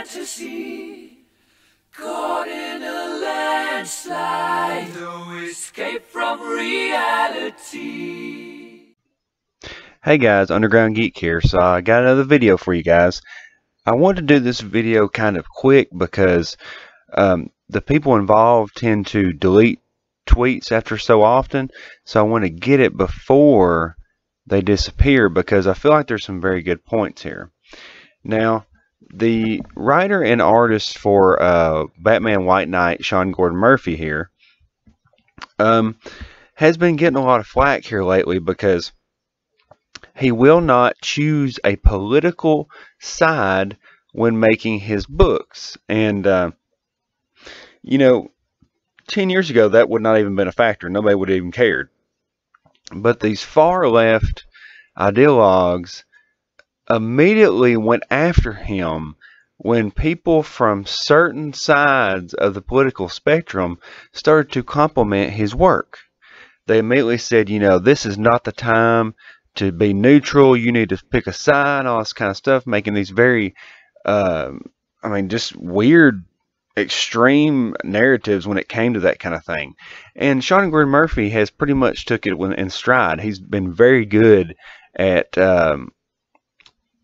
fantasy, caught in a landslide, no escape from reality. Hey guys, Underground Geek here. So I got another video for you guys. I wanted to do this video kind of quick because the people involved tend to delete tweets after so often, so I want to get it before they disappear because I feel like there's some very good points here. Now, the writer and artist for Batman White Knight, Sean Gordon Murphy here, has been getting a lot of flack here lately because he will not choose a political side when making his books. And, you know, 10 years ago, that would not even been a factor. Nobody would have even cared. But these far left ideologues immediately went after him when people from certain sides of the political spectrum started to compliment his work. They immediately said, you know, this is not the time to be neutral, you need to pick a side, all this kind of stuff, making these very, just weird, extreme narratives when it came to that kind of thing. And Sean Gordon Murphy has pretty much took it in stride. He's been very good at,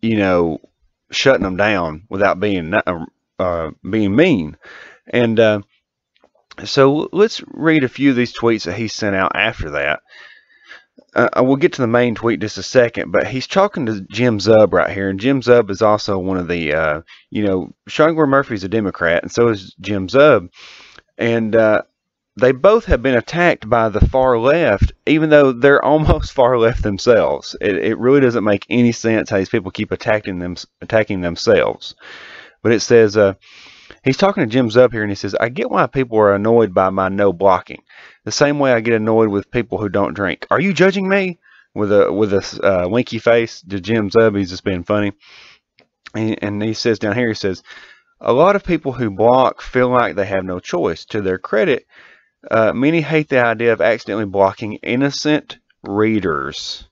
you know, shutting them down without being mean. And so let's read a few of these tweets that he sent out after that. I will get to the main tweet in just a second, but he's talking to Jim Zub right here, and Jim Zub is also one of the, you know, Sean Gordon Murphy's a Democrat, and so is Jim Zub, and they both have been attacked by the far left, even though they're almost far left themselves. It really doesn't make any sense how these people keep attacking themselves. But it says, he's talking to Jim Zub here, and he says, I get why people are annoyed by my no blocking. The same way I get annoyed with people who don't drink. Are you judging me? With a winky face to Jim Zub. He's just being funny. And he says down here, he says, a lot of people who block feel like they have no choice. To their credit, many hate the idea of accidentally blocking innocent readers.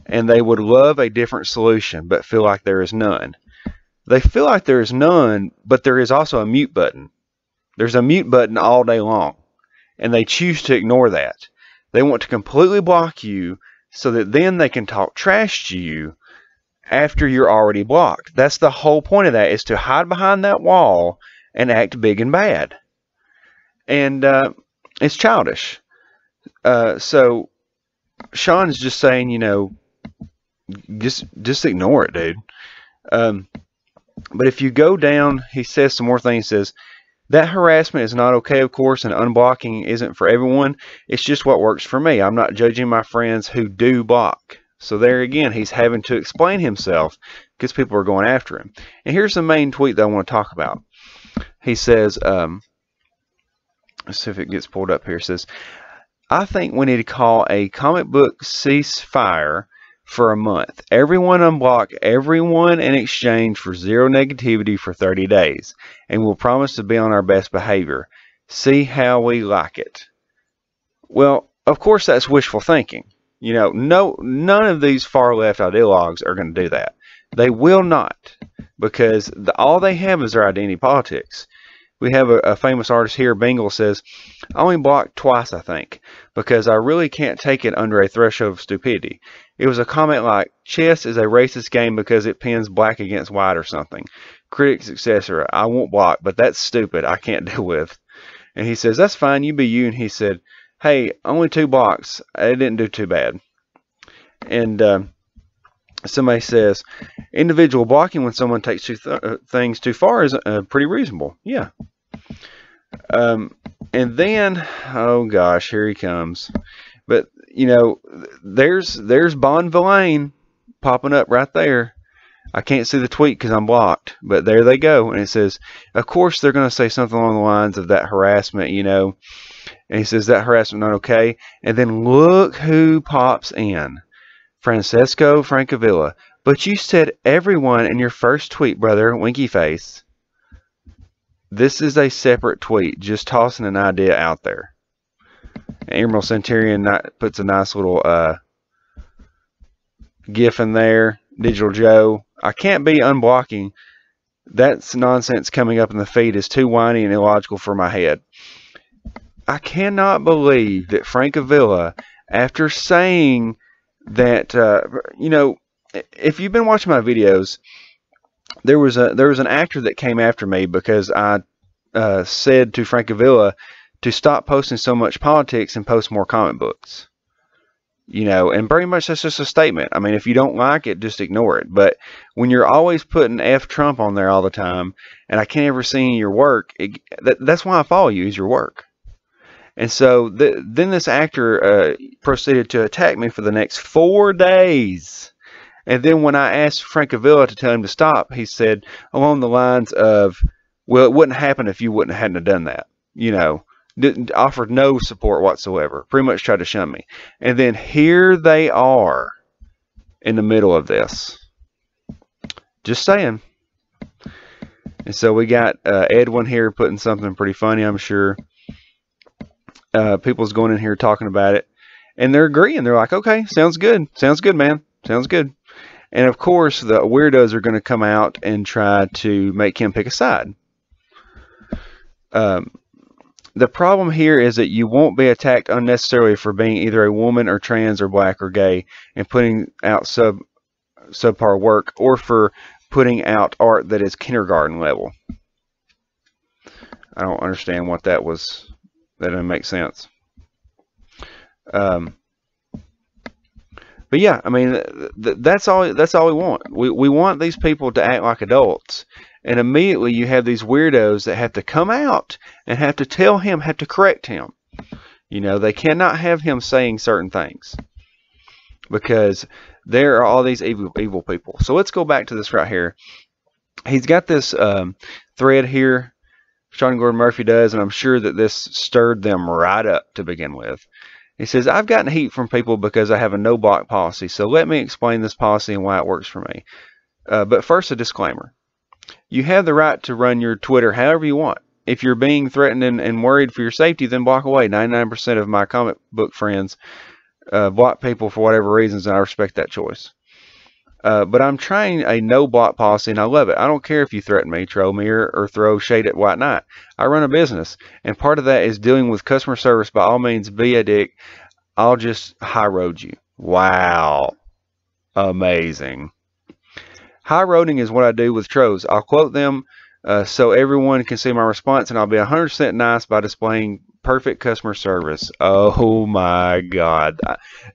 And they would love a different solution, but feel like there is none. They feel like there is none, but there is also a mute button. There's a mute button all day long. And they choose to ignore that. They want to completely block you so that then they can talk trash to you after you're already blocked. That's the whole point of that, is to hide behind that wall and act big and bad. And it's childish. So Sean's just saying, you know, just ignore it, dude. But if you go down, he says some more things. He says, that harassment is not okay, of course, and unblocking isn't for everyone. It's just what works for me. I'm not judging my friends who do block. So there again, he's having to explain himself because people are going after him. And here's the main tweet that I want to talk about. He says, let's see if it gets pulled up here. It says, I think we need to call a comic book ceasefire for a month. Everyone unblock everyone in exchange for zero negativity for 30 days. And we'll promise to be on our best behavior. See how we like it. Well, of course that's wishful thinking. You know, none of these far left ideologues are going to do that. They will not. Because all they have is their identity politics. We have a famous artist here, Bingle, says, I only blocked twice, I think, because I really can't take it under a threshold of stupidity. It was a comment like, chess is a racist game because it pins black against white or something. Critics, etc. I won't block, but that's stupid. I can't deal with. And he says, that's fine, you be you. And he said, hey, only 2 blocks. I didn't do too bad. And somebody says, individual blocking when someone takes things too far is pretty reasonable. Yeah. And then, oh gosh, here he comes. But, you know, there's Bon Villain popping up right there. I can't see the tweet because I'm blocked, but there they go. And it says, of course they're going to say something along the lines of that harassment, you know. And he says, that harassment not okay. And then look who pops in. Francesco Francavilla. But you said everyone in your first tweet, brother, winky face. This is a separate tweet, just tossing an idea out there. Emerald Centurion puts a nice little gif in there. Digital Joe. I can't be unblocking That's nonsense coming up in the feed is too whiny and illogical for my head. I cannot believe that Frank Avila, after saying that, you know, if you've been watching my videos, there was an actor that came after me because I said to Frank Avila to stop posting so much politics and post more comic books. You know, and pretty much that's just a statement. I mean, if you don't like it, just ignore it. But when you're always putting F Trump on there all the time, and I can't ever see any of your work, that's why I follow you, is your work. And so then this actor proceeded to attack me for the next 4 days. And then when I asked Frank Avila to tell him to stop, he said along the lines of, well, it wouldn't happen if you hadn't done that. You know, offered no support whatsoever. Pretty much tried to shun me. And then here they are in the middle of this. Just saying. And so we got Edwin here putting something pretty funny, I'm sure. People's going in here talking about it. And they're agreeing. They're like, okay, sounds good. Sounds good, man. Sounds good. And of course, the weirdos are going to come out and try to make him pick a side. The problem here is that you won't be attacked unnecessarily for being either a woman or trans or black or gay and putting out subpar work, or for putting out art that is kindergarten level. I don't understand what that was. That didn't make sense. But yeah, I mean, that's all we want. We want these people to act like adults. And immediately you have these weirdos that have to come out and have to tell him, have to correct him. You know, they cannot have him saying certain things because there are all these evil people. So let's go back to this right here. He's got this thread here, Sean Gordon Murphy does, and I'm sure that this stirred them right up to begin with. He says, I've gotten heat from people because I have a no block policy, so let me explain this policy and why it works for me. But first, a disclaimer. You have the right to run your Twitter however you want. If you're being threatened and worried for your safety, then block away. 99% of my comic book friends block people for whatever reasons, and I respect that choice. But I'm trying a no-block policy, and I love it. I don't care if you threaten me, troll me, or throw shade at White Knight. I run a business, and part of that is dealing with customer service. By all means, be a dick. I'll just high-road you. Wow. Amazing. High-roading is what I do with trolls. I'll quote them so everyone can see my response, and I'll be 100% nice by displaying perfect customer service. Oh, my God.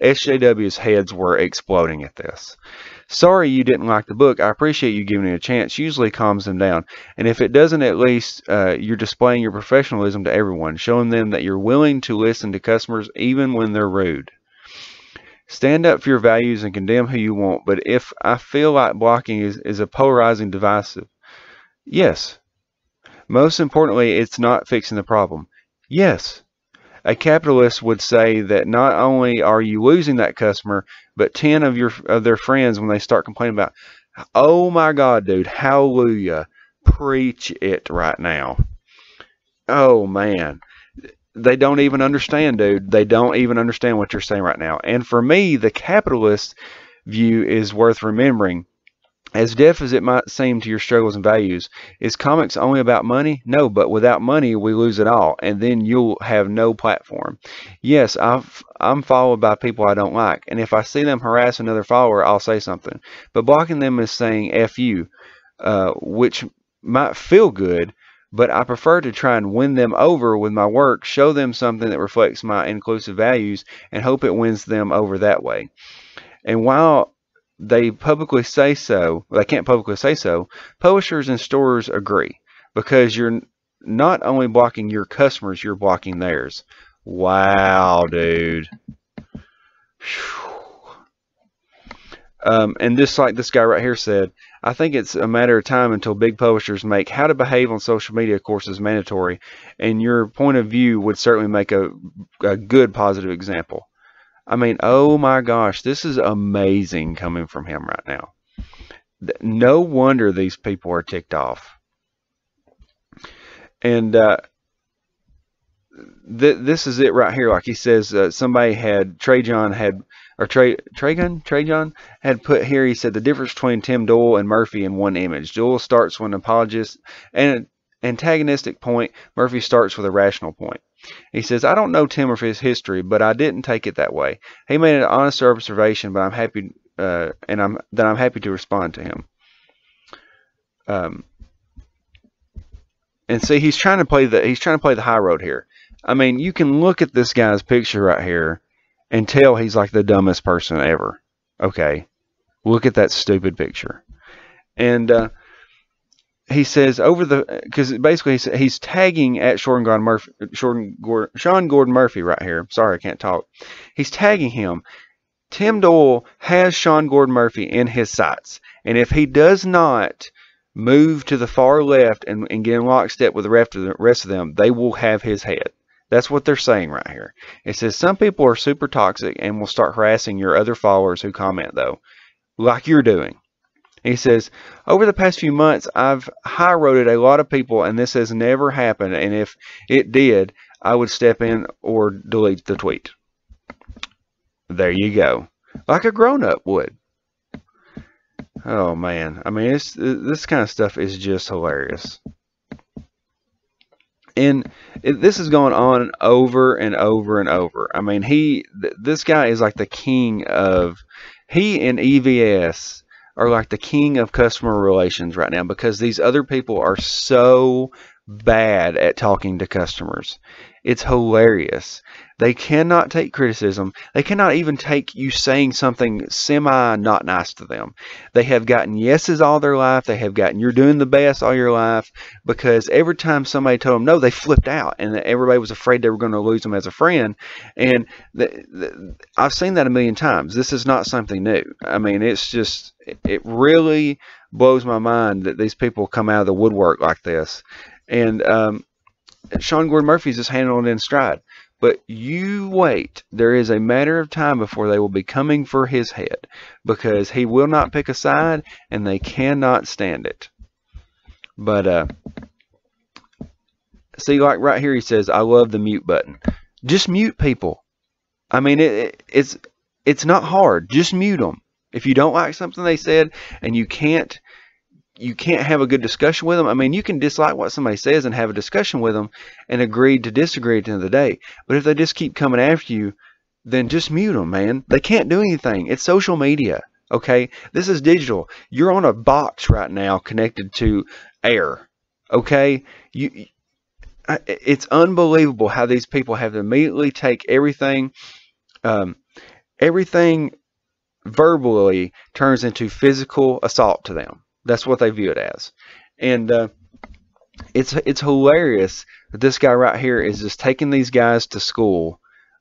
SJW's heads were exploding at this. Sorry you didn't like the book. I appreciate you giving it a chance. Usually calms them down. And if it doesn't, at least you're displaying your professionalism to everyone, showing them that you're willing to listen to customers even when they're rude. Stand up for your values and condemn who you want. But if I feel like blocking is a polarizing divisive, yes. Most importantly, it's not fixing the problem. Yes. A capitalist would say that not only are you losing that customer, but 10 of their friends when they start complaining about, oh my God, dude, hallelujah, preach it right now. Oh man, they don't even understand, dude. They don't even understand what you're saying right now. And for me, the capitalist view is worth remembering. As deaf as it might seem to your struggles and values, is comics only about money? No, but without money, we lose it all, and then you'll have no platform. Yes, I'm followed by people I don't like, and if I see them harass another follower, I'll say something. But blocking them is saying F you, which might feel good, but I prefer to try and win them over with my work, show them something that reflects my inclusive values, and hope it wins them over that way. And while they publicly say so, they can't publicly say so, publishers and stores agree, because you're not only blocking your customers, you're blocking theirs. Wow, dude. And just like this guy right here said, I think it's a matter of time until big publishers make how to behave on social media courses mandatory, and your point of view would certainly make a good positive example. I mean, oh my gosh, this is amazing coming from him right now. No wonder these people are ticked off. And this is it right here. Like he says, somebody had, or Trajan had put here. He said the difference between Tim Doyle and Murphy in one image. Doyle starts with an apologist and an antagonistic point. Murphy starts with a rational point. He says, I don't know Tim or his history, but I didn't take it that way. He made an honest observation, but I'm happy, I'm happy to respond to him. And see, he's trying to play the high road here. I mean, you can look at this guy's picture right here and tell he's like the dumbest person ever. Okay, look at that stupid picture. And he says because basically he's tagging at Sean Gordon Murphy right here. Sorry, I can't talk. He's tagging him. Tim Doyle has Sean Gordon Murphy in his sights, and if he does not move to the far left and get in lockstep with the rest of them, they will have his head. That's what they're saying right here. It says some people are super toxic and will start harassing your other followers who comment, though, like you're doing. He says, over the past few months, I've high-roaded a lot of people, and this has never happened, and if it did, I would step in or delete the tweet. There you go. Like a grown-up would. Oh, man. I mean, this kind of stuff is just hilarious. And this is going on over and over and over. I mean, this guy is like the king of... He and EVS are like the king of customer relations right now because these other people are so bad at talking to customers. It's hilarious. They cannot take criticism. They cannot even take you saying something semi not nice to them. They have gotten yeses all their life. They have gotten you're doing the best all your life because every time somebody told them no, they flipped out and everybody was afraid they were going to lose them as a friend. And I've seen that a million times. This is not something new. I mean, it's just, it really blows my mind that these people come out of the woodwork like this. And Sean Gordon Murphy's just handling it in stride. But you wait. There is a matter of time before they will be coming for his head because he will not pick a side and they cannot stand it. But see, like right here he says, I love the mute button. Just mute people. I mean, it's not hard. Just mute them. If you don't like something they said and you can't have a good discussion with them. I mean, you can dislike what somebody says and have a discussion with them and agree to disagree at the end of the day. But if they just keep coming after you, then just mute them, man. They can't do anything. It's social media, okay? This is digital. You're on a box right now connected to air, okay? It's unbelievable how these people have to immediately take everything, everything verbally turns into physical assault to them. That's what they view it as. And it's hilarious that this guy right here is just taking these guys to school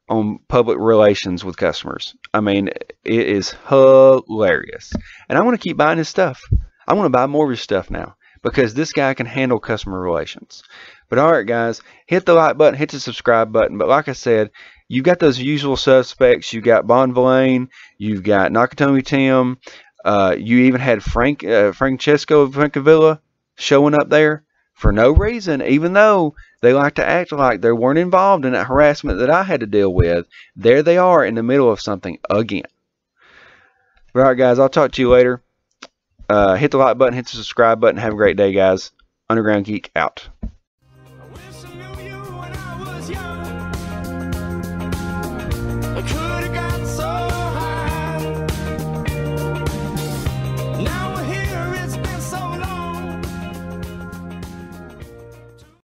on public relations with customers. I mean, it is hilarious. And I want to keep buying his stuff. I want to buy more of his stuff now because this guy can handle customer relations. But alright guys, hit the like button, hit the subscribe button. But like I said, you've got those usual suspects. You've got Bon Villain, you've got Nakatomi Tim, you even had Francesco Francavilla showing up there for no reason, even though they like to act like they weren't involved in that harassment that I had to deal with. There they are in the middle of something again. Alright guys, I'll talk to you later. Hit the like button, hit the subscribe button. Have a great day guys. Underground Geek out.